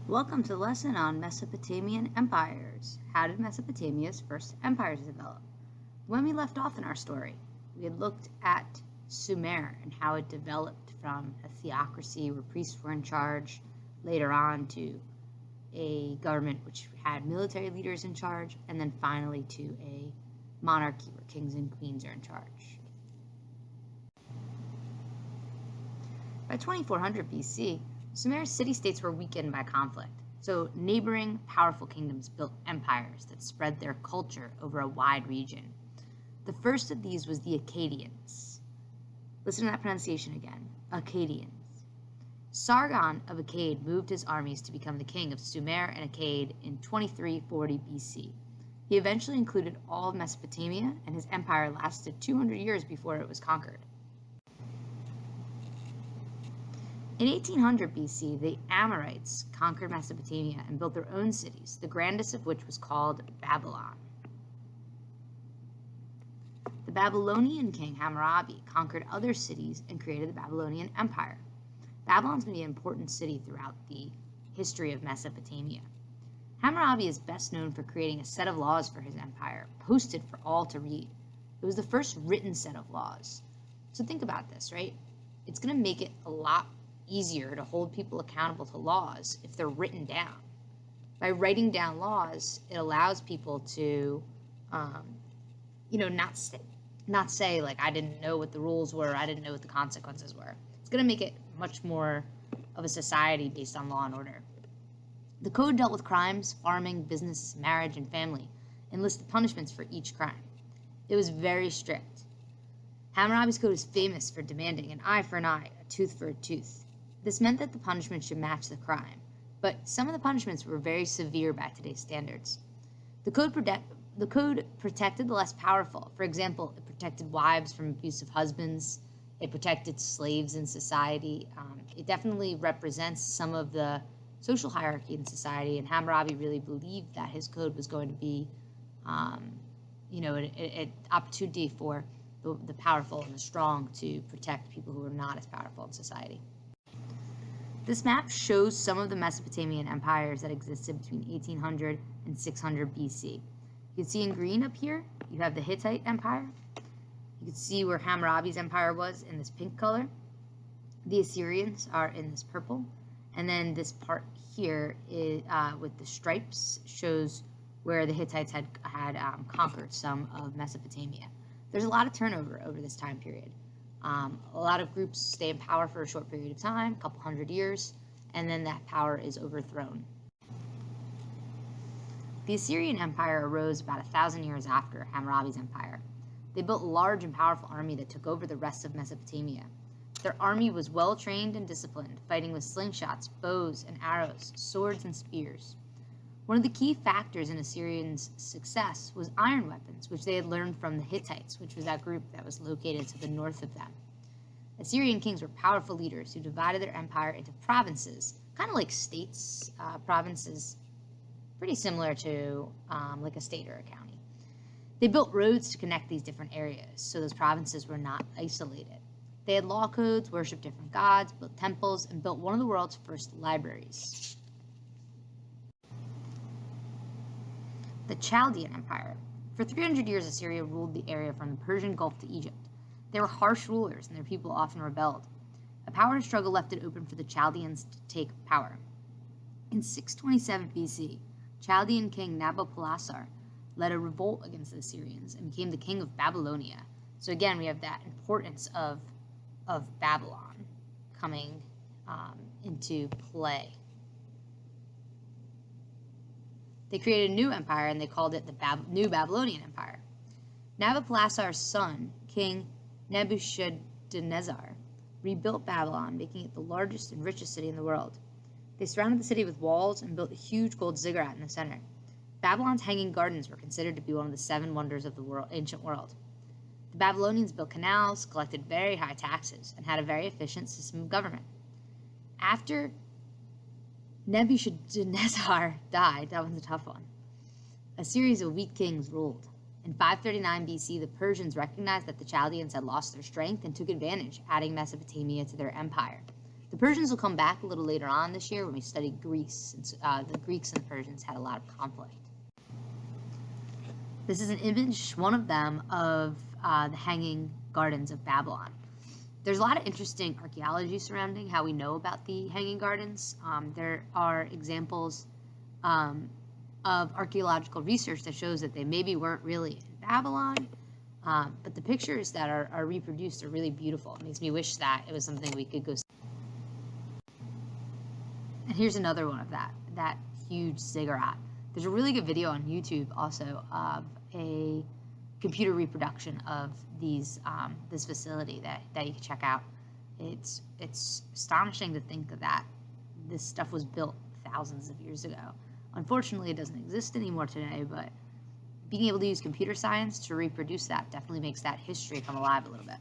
Welcome to the lesson on Mesopotamian Empires. How did Mesopotamia's first empires develop? When we left off in our story, we had looked at Sumer and how it developed from a theocracy where priests were in charge, later on to a government which had military leaders in charge, and then finally to a monarchy where kings and queens are in charge. By 2400 BC, Sumer's city-states were weakened by conflict, so neighboring powerful kingdoms built empires that spread their culture over a wide region. The first of these was the Akkadians. Listen to that pronunciation again, Akkadians. Sargon of Akkad moved his armies to become the king of Sumer and Akkad in 2340 BC. He eventually included all of Mesopotamia, and his empire lasted 200 years before it was conquered. In 1800 BC, the Amorites conquered Mesopotamia and built their own cities, the grandest of which was called Babylon. The Babylonian king Hammurabi conquered other cities and created the Babylonian Empire. Babylon's going to be an important city throughout the history of Mesopotamia. Hammurabi is best known for creating a set of laws for his empire, posted for all to read. It was the first written set of laws. So think about this, right? It's going to make it a lot easier to hold people accountable to laws if they're written down. By writing down laws, it allows people to, not say like, I didn't know what the rules were, I didn't know what the consequences were. It's going to make it much more of a society based on law and order. The code dealt with crimes, farming, business, marriage, and family, and listed punishments for each crime. It was very strict. Hammurabi's code is famous for demanding an eye for an eye, a tooth for a tooth. This meant that the punishment should match the crime, but some of the punishments were very severe by today's standards. The code protected the less powerful. For example, it protected wives from abusive husbands. It protected slaves in society. It definitely represents some of the social hierarchy in society, and Hammurabi really believed that his code was going to be, an opportunity for the powerful and the strong to protect people who are not as powerful in society. This map shows some of the Mesopotamian empires that existed between 1800 and 600 BC. You can see in green up here, you have the Hittite Empire. You can see where Hammurabi's empire was in this pink color. The Assyrians are in this purple. And then this part here is, with the stripes shows where the Hittites had conquered some of Mesopotamia. There's a lot of turnover over this time period. A lot of groups stay in power for a short period of time, a couple hundred years, and then that power is overthrown. The Assyrian Empire arose about 1,000 years after Hammurabi's empire. They built a large and powerful army that took over the rest of Mesopotamia. Their army was well trained and disciplined, fighting with slingshots, bows and arrows, swords and spears. One of the key factors in Assyrians' success was iron weapons, which they had learned from the Hittites, which was that group that was located to the north of them. Assyrian kings were powerful leaders who divided their empire into provinces, kind of like states, provinces, pretty similar to like a state or a county. They built roads to connect these different areas, so those provinces were not isolated. They had law codes, worshipped different gods, built temples, and built one of the world's first libraries. The Chaldean Empire. For 300 years, Assyria ruled the area from the Persian Gulf to Egypt. They were harsh rulers, and their people often rebelled. A power struggle left it open for the Chaldeans to take power. In 627 BC, Chaldean king Nabopolassar led a revolt against the Assyrians and became the king of Babylonia. So again, we have that importance of Babylon coming into play. They created a new empire, and they called it the New Babylonian Empire. Nabopolassar's son, King Nebuchadnezzar, rebuilt Babylon, making it the largest and richest city in the world. They surrounded the city with walls and built a huge gold ziggurat in the center. Babylon's hanging gardens were considered to be one of the 7 wonders of the ancient world. The Babylonians built canals, collected very high taxes, and had a very efficient system of government. After Nebuchadnezzar died, that one's a tough one, a series of weak kings ruled. In 539 BC, the Persians recognized that the Chaldeans had lost their strength and took advantage, adding Mesopotamia to their empire. The Persians will come back a little later on this year when we study Greece. The Greeks and the Persians had a lot of conflict. This is an image, one of them, of the Hanging Gardens of Babylon. There's a lot of interesting archaeology surrounding how we know about the Hanging Gardens. There are examples of archaeological research that shows that they maybe weren't really in Babylon, but the pictures that are reproduced are really beautiful. It makes me wish that it was something we could go see. And here's another one of that huge ziggurat. There's a really good video on YouTube also of a computer reproduction of these this facility that you can check out. It's astonishing to think that this stuff was built thousands of years ago. Unfortunately, it doesn't exist anymore today, but being able to use computer science to reproduce that definitely makes that history come alive a little bit.